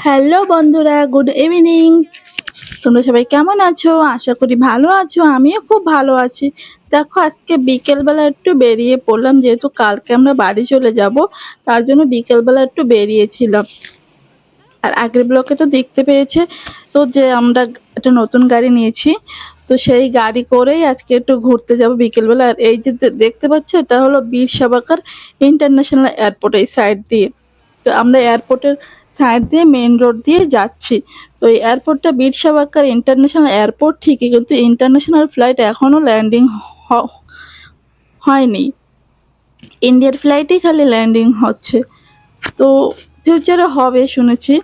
Hello বন্ধুরা, good evening. তোমরা সবাই কেমন আছো? আশা করি ভালো আছো। আমিও খুব ভালো আছি। দেখো, আজকে বিকেলবেলা একটু বেরিয়ে পড়লাম, যেহেতু কালকে আমরা বাড়ি চলে যাব, তার জন্য বিকেলবেলা একটু বেরিয়েছিলাম। আর আগের ব্লকে তো দেখতে পেয়েছে তো যে আমরা একটা নতুন গাড়ি নিয়েছি, তো সেই গাড়ি করেই আজকে একটু ঘুরতে যাব বিকেলবেলা। আর এই যে যে দেখতে পাচ্ছ, এটা হলো বীর সাভারকর ইন্টারন্যাশনাল এয়ারপোর্ট, এই সাইড দিয়ে। তো আমরা এয়ারপোর্টের সাইড দিয়ে মেন রোড দিয়ে যাচ্ছি। তো এই এয়ারপোর্টটা বীর সাভারকর ইন্টারন্যাশনাল এয়ারপোর্ট ঠিকই, কিন্তু ইন্টারন্যাশনাল ফ্লাইট এখনও ল্যান্ডিং হয়নি। ইন্ডিয়ার ফ্লাইটেই খালি ল্যান্ডিং হচ্ছে, তো ফিউচারে হবে শুনেছি।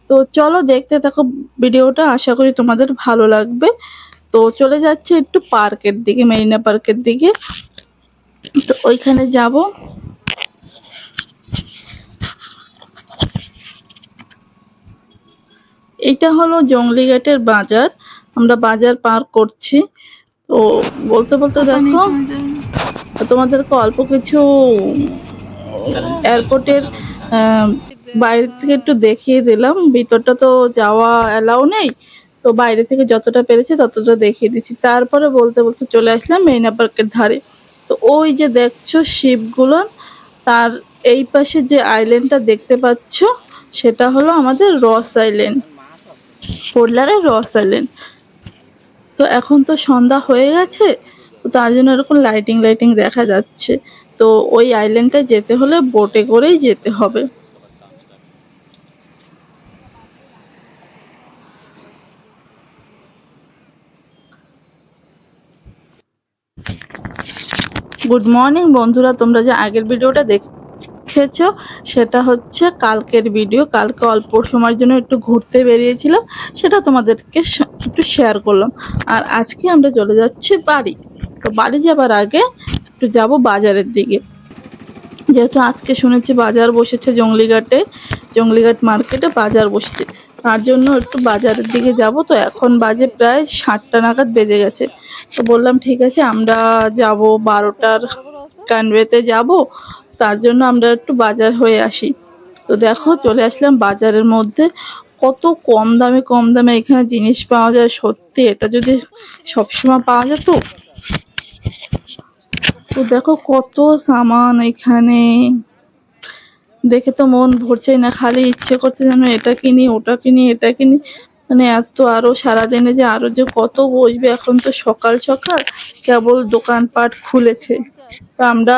তো চলো দেখতে থাকো ভিডিওটা, আশা করি তোমাদের ভালো লাগবে। তো চলে যাচ্ছে একটু পার্কের দিকে, মেরিনা পার্কের দিকে। তো ওইখানে যাব। এটা হলো জংলিঘাটের বাজার। আমরা বাজার পার করছি। তো বলতে বলতে দেখো, তোমাদেরকে অল্প কিছু এয়ারপোর্টের বাইরে থেকে একটু দেখিয়ে দিলাম। ভিতরটা তো যাওয়া অ্যালাউ নেই, তো বাইরে থেকে যতটা পেরেছি ততটা দেখিয়ে দিচ্ছি। তারপরে বলতে বলতে চলে আসলাম মেরিনা পার্কের ধারে। তো ওই যে দেখছো শিপগুলো, তার এই পাশে যে আইল্যান্ডটা দেখতে পাচ্ছ, সেটা হলো আমাদের রস আইল্যান্ড, পোর্টল্যান্ডের রস আইল্যান্ড। তো এখন তো সন্ধ্যা হয়ে গেছে, তো তার জন্য এরকম লাইটিং লাইটিং দেখা যাচ্ছে। তো ওই আইল্যান্ডটা যেতে হলে বোটে করেই যেতে হবে। গুড মর্নিং বন্ধুরা, তোমরা যে আগের ভিডিওটা দেখেছো সেটা হচ্ছে কালকের ভিডিও। কালকে অল্প সময়ের জন্য একটু ঘুরতে বেরিয়েছিলাম, সেটা তোমাদেরকে একটু শেয়ার করলাম। আর আজকে আমরা চলে যাচ্ছি বাড়ি। তো বাড়ি যাবার আগে একটু যাব বাজারের দিকে, যেহেতু আজকে শুনেছি বাজার বসেছে জংলিঘাটে, জংলিঘাট মার্কেটে বাজার বসেছে, তার জন্য একটু বাজারের দিকে যাব। তো এখন বাজে প্রায় 7টা নাগাদ বেজে গেছে। তো বললাম ঠিক আছে, আমরা যাব 12টার কানওয়েতে যাব, তার জন্য আমরা একটু বাজার হয়ে আসি। তো দেখো চলে আসলাম বাজারের মধ্যে। কত কম দামে কম দামে এখানে জিনিস পাওয়া যায়, সত্যি এটা যদি সবসময় পাওয়া যেত। তো দেখো কত সামান এখানে, দেখে তো মন ভরছেই না, খালি ইচ্ছে করছে যেন এটা কিনি ওটা কিনি এটা কিনি। মানে এত, আরো সারাদিনে যে আরো যে কত বসবে। এখন তো সকাল সকাল কেবল দোকানপাট খুলেছে। তো আমরা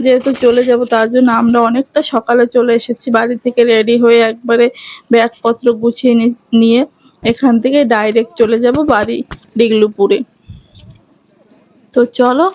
যেহেতু চলে যাব, তার জন্য আমরা অনেকটা সকালে চলে এসেছি। বাড়ি থেকে রেডি হয়ে একবারে ব্যাগপত্র গুছিয়ে নিয়ে এখান থেকে ডাইরেক্ট চলে যাব বাড়ি, ডিগলুপুরে। তো চলো।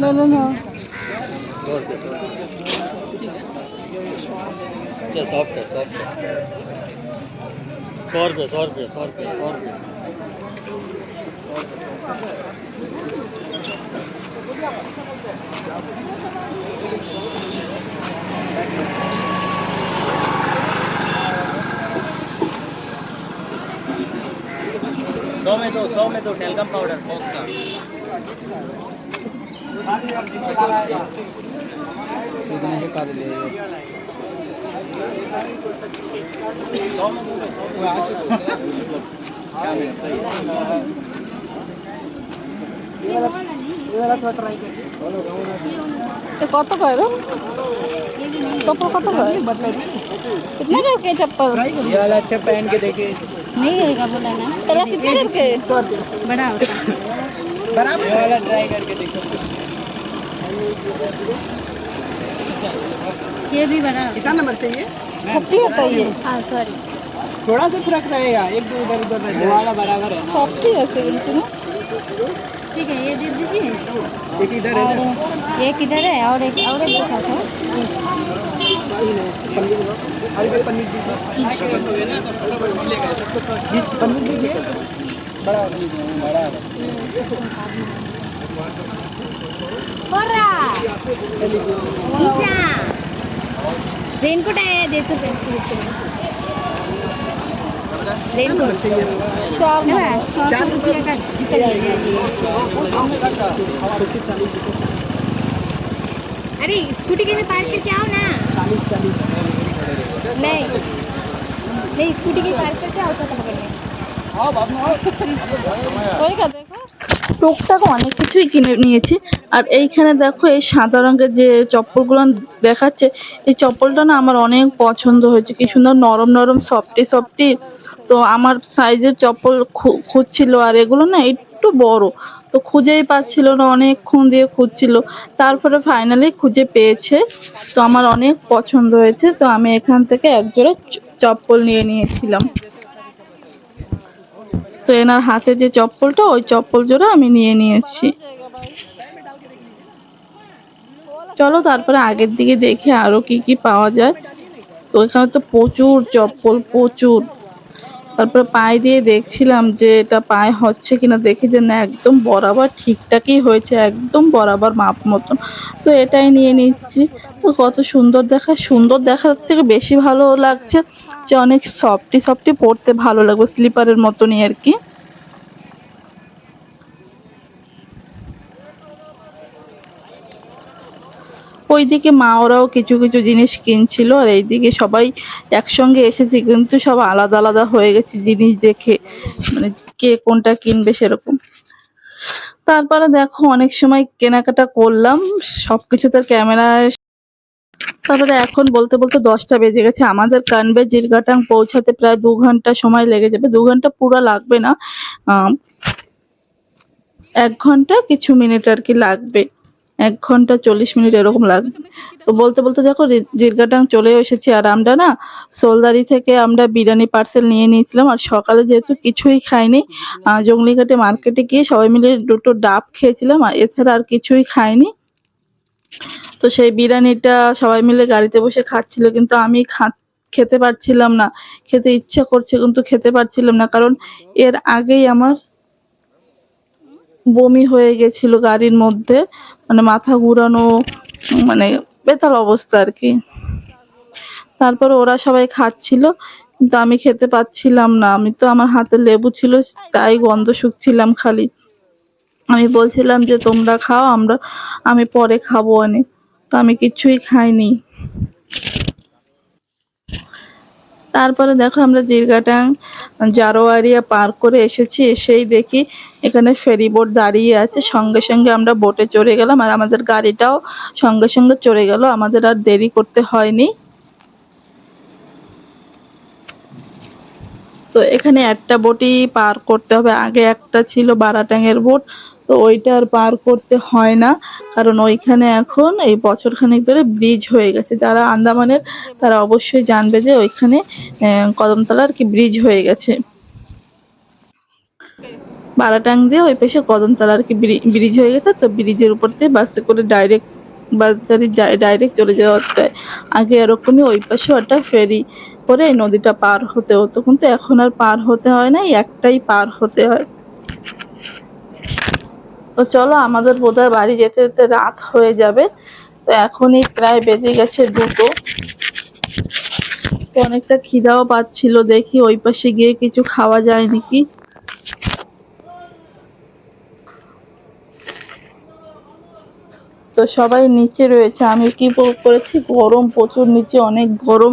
না না না सौ में दो टेलकम पाउडर बॉक्स का इतना ही पा ले কত কয় রে चप्पल कत का कितने करके चप्पल ये वाला अच्छा पहन के देखिए नहीं होगा बोला ना तेरा कितने करके बड़ा होता बराबर ये वाला ट्राई करके देखो ये भी बड़ा होता कितना नंबर चाहिए छप्पी होता है ये हाँ सॉरी थोड़ा सा फर्क रहेगा एक दो इधर उधर रह जाएगा वाला बराबर है ना छप्पी होते हैं ना ठीक है ये दे दीजिए एक इधर है और ना एक इधर है और एक दिखा था पनीर पनीर दीजिए पनीर दीजिए बड़ा बड़ा बोरा नीचा रेनकोट है 150 रुपये रेनकोट चार ना 100 रुपये का जितना ले लीजिए अरे स्कूटी के में पार्क करके आओ ना 40 नहीं नहीं स्कूटी की पार्क करके आओ छाता पकड़ने आओ बाद में आओ ওই গা দেখো টুকটাক অনেক কিছুই কিনে নিয়েছি। আর এইখানে দেখো এই সাদা রঙের যে চপ্পলগুলো দেখাচ্ছে, এই চপ্পলটা না আমার অনেক পছন্দ হয়েছে, কি সুন্দর নরম নরম সফটি সফটি। তো আমার সাইজের চপ্পল খুঁজছিল, আর এগুলো না একটু বড়, তো খুঁজেই পাচ্ছিল না, অনেকক্ষণ দিয়ে খুঁজছিল, তারপরে ফাইনালি খুঁজে পেয়েছে। তো আমার অনেক পছন্দ হয়েছে, তো আমি এখান থেকে একজোড়া চপ্পল নিয়ে নিয়েছিলাম। তো এনার হাতে যে চপ্পলটা, ওই চপ্পল জোড়া আমি নিয়ে নিয়েছি। চলো তারপরে আগের দিকে দেখে আরো কি কি পাওয়া যায়। তো এখানে তো প্রচুর চপ্পল, প্রচুর। তারপরে পায়ে দিয়ে দেখছিলাম যে এটা পায়ে হচ্ছে কিনা, দেখি যে না একদম বরাবর ঠিকঠাকই হয়েছে, একদম বরাবর মাপ মতন। তো এটাই নিয়ে নিচ্ছি। তো কত সুন্দর সুন্দর দেখার থেকে বেশি ভালো লাগছে যে অনেক সফটি সফটি, পরতে ভালো লাগবে, স্লিপারের মতনই আর কি। ওইদিকে মা ওরাও কিছু কিছু জিনিস কিনছিল, আর এইদিকে সবাই একসঙ্গে এসেছি, কিন্তু সব আলাদা আলাদা হয়ে গেছে জিনিস দেখে, মানে কে কোনটা কিনবে সেরকম। তারপরে দেখো অনেক সময় কেনাকাটা করলাম, সবকিছু তার ক্যামেরায়। তারপরে এখন বলতে বলতে 10টা বেজে গেছে। আমাদের কানবে জিরগাটাং পৌঁছাতে প্রায় 2 ঘন্টা সময় লেগে যাবে। 2 ঘন্টা পুরো লাগবে না, 1 ঘন্টা কিছু মিনিট আর কি লাগবে, 1 ঘন্টা 40 মিনিট এরকম লাগবে। তো বলতে বলতে দেখো জিরগাটাং চলে এসেছি। আর আমরা না সোলদারি থেকে আমরা বিরিয়ানি পার্সেল নিয়ে নিয়েছিলাম। আর সকালে যেহেতু কিছুই খাইনি, জংলিঘাটে মার্কেটে গিয়ে সবাই মিলে 2টো ডাব খেয়েছিলাম, আর এছাড়া আর কিছুই খাইনি। তো সেই বিরিয়ানিটা সবাই মিলে গাড়িতে বসে খাচ্ছিল, কিন্তু আমি খেতে পারছিলাম না। খেতে ইচ্ছা করছে কিন্তু খেতে পারছিলাম না, কারণ এর আগেই আমার বমি হয়ে গেছিল গাড়ির মধ্যে, মানে মাথা ঘুরানো, মানে বেতাল অবস্থা আর কি। তারপরে ওরা সবাই খাচ্ছিল, কিন্তু আমি খেতে পাচ্ছিলাম না। আমি তো, আমার হাতে লেবু ছিল, তাই গন্ধ শুকছিলাম খালি। আমি বলছিলাম যে তোমরা খাও, আমি পরে খাবো অনেক। তো আমি কিচ্ছুই খাইনি। তারপরে দেখো আমরা জিরগাটাং জারোয়ারিয়া পার করে এসেছি। এসেই দেখি এখানে ফেরি বোট দাঁড়িয়ে আছে, সঙ্গে সঙ্গে আমরা বোটে চড়ে গেলাম, আর আমাদের গাড়িটাও সঙ্গে সঙ্গে চড়ে গেল, আমাদের আর দেরি করতে হয়নি। তো এখানে একটা বোটই পার করতে হবে, আগে একটা ছিল বারাটাঙের বোট, তো ওইটা আর পার করতে হয় না, কারণ ওইখানে এখন এই বছরখানেক ধরে ব্রিজ হয়ে গেছে। যারা আন্দামানের তারা অবশ্যই জানবে যে ওইখানে কদমতলা আর কি ব্রিজ হয়ে গেছে। বারাটাং দিয়ে ওই পাশে কদমতলা আর কি ব্রিজ হয়ে গেছে, তো ব্রিজের উপর দিয়ে বাসে করে ডাইরেক্ট বাস গাড়ি ডাইরেক্ট চলে যাওয়া যায়। আগে এরকমই ওই পাশে ওটা ফেরি করে এই নদীটা পার হতে হতো, কিন্তু এখন আর পার হতে হয় না, এই একটাই পার হতে হয়। তো চলো, আমাদের বোধহয় বাড়ি যেতে যেতে রাত হয়ে যাবে। তো এখনই প্রায় বেজে গেছে 2টো। তো অনেকটা খিদাও পাচ্ছিল, দেখি ওই পাশে গিয়ে কিছু খাওয়া যায় নাকি। তো সবাই নিচে রয়েছে, আমি কি করেছি, গরম প্রচুর, নিচে অনেক গরম,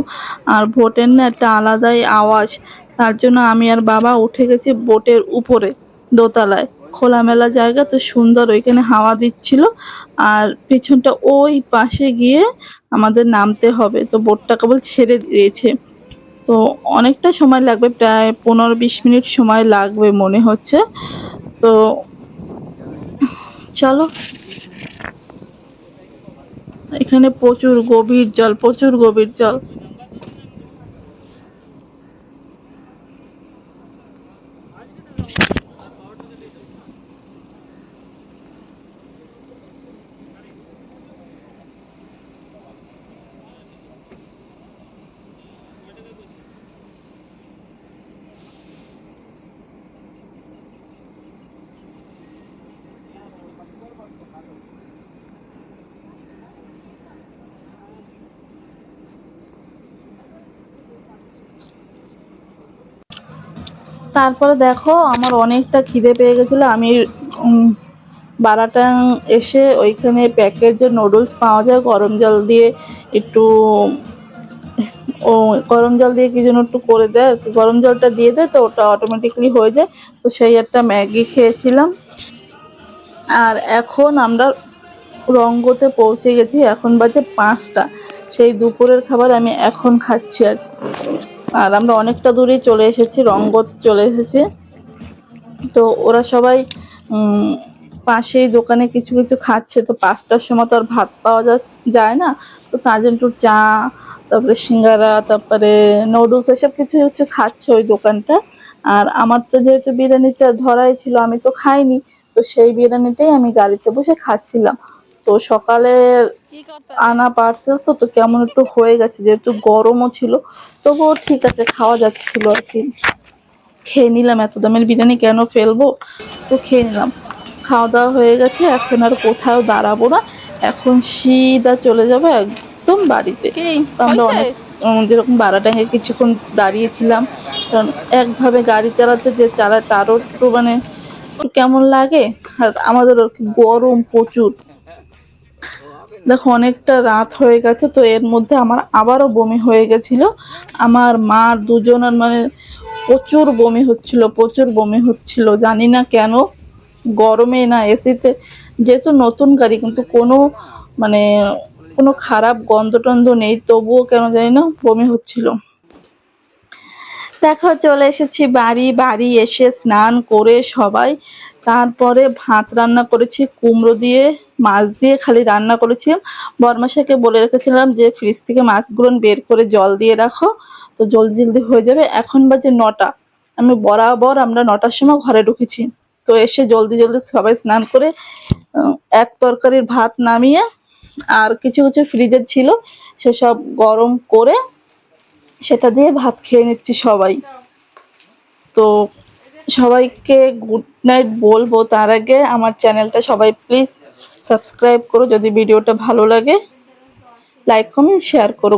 আর বোটের না একটা আলাদাই আওয়াজ, তার জন্য আমি আর বাবা উঠে গেছি বোটের উপরে দোতলায়। খোলামেলা জায়গা, তো সুন্দর, ওইখানে হাওয়া দিচ্ছিল, আর পিছনটা ওই পাশে গিয়ে আমাদের নামতে হবে। তো বোটটা কেবল ছেড়ে দিয়েছে, তো অনেকটা সময় লাগবে, প্রায় 15-20 মিনিট সময় লাগবে মনে হচ্ছে। তো চলো, এখানে প্রচুর গভীর জল, প্রচুর গভীর জল। তারপরে দেখো, আমার অনেকটা খিদে পেয়ে গেছিলো, আমি বারাটাং এসে ওইখানে প্যাকেট যে নুডলস পাওয়া যায় গরম জল দিয়ে একটু, ও গরম জল দিয়ে কি যেন একটু করে দেয় আর কি, গরম জলটা দিয়ে দেয় তো ওটা অটোমেটিকলি হয়ে যায়। তো সেই একটা ম্যাগি খেয়েছিলাম। আর এখন আমরা রঙ্গতে পৌঁছে গেছি, এখন বাজে 5টা। সেই দুপুরের খাবার আমি এখন খাচ্ছি আর আর আমরা অনেকটা দূরেই চলে এসেছি, রঙ্গত চলে এসেছি। তো ওরা সবাই পাশেই দোকানে কিছু কিছু খাচ্ছে, তো 5টার সময় তো আর ভাত পাওয়া যায় না, তো তার জন্য একটু চা, তারপরে সিঙ্গারা, তারপরে নুডলস, এসব কিছু কিছু খাচ্ছে ওই দোকানটা। আর আমার তো যেহেতু বিরিয়ানিটা ধরাই ছিল, আমি তো খাইনি, তো সেই বিরিয়ানিটাই আমি গাড়িতে বসে খাচ্ছিলাম। তো সকালে আনা পার্সেল, তো তো কেমন একটু হয়ে গেছে, যেহেতু গরমও ছিল, তবুও ঠিক আছে, খাওয়া যাচ্ছিল আর কি। খেয়ে নিলাম, এত দামের বিরিয়ানি কেন ফেলবো, তো খেয়ে নিলাম। খাওয়া দাওয়া হয়ে গেছে, এখন আর কোথাও দাঁড়াবো না, এখন সিধা চলে যাবো একদম বাড়িতে। তো আমরা অনেক যেরকম বারাটাঙ্গে কিছুক্ষণ দাঁড়িয়েছিলাম, কারণ একভাবে গাড়ি চালাতে যে চালায় তারও একটু মানে একটু কেমন লাগে, আর আমাদের আর কি গরম প্রচুর। দেখো অনেকটা রাত হয়ে গেছে, তো এর মধ্যে আমার আবারও বমি হয়ে গেছিল, আমার মার দুজনের মানে প্রচুর বমি হচ্ছিল, প্রচুর বমি হচ্ছিল, জানি না কেন, গরমে না এসিতে, যেহেতু নতুন গাড়ি, কিন্তু কোনো মানে কোনো খারাপ গন্ধ টন্ধ নেই, তবুও কেন জানি না বমি হচ্ছিল। দেখো চলে এসেছি বাড়ি, বাড়ি এসে স্নান করে সবাই, তারপরে ভাত রান্না করেছি কুমড়ো দিয়ে, মাছ দিয়ে খালি রান্না করেছিলাম। বরমাসাকে বলে রেখেছিলাম যে ফ্রিজ থেকে মাছগুলো বের করে জল দিয়ে রাখো, তো জলদি জলদি হয়ে যাবে। এখন বাজে 9টা, আমি বরাবর আমরা 9টার সময় ঘরে ঢুকেছি। তো এসে জলদি জলদি সবাই স্নান করে এক তরকারির ভাত নামিয়ে, আর কিছু কিছু ফ্রিজের ছিল সেসব গরম করে সেটা দিয়ে ভাত খেয়ে নিচ্ছি সবাই। তো সবাইকে গুড নাইট বলবো, তার আগে আমার চ্যানেলটা সবাই প্লিজ সাবস্ক্রাইব করো, যদি ভিডিওটা ভালো লাগে লাইক কমেন্ট শেয়ার করো।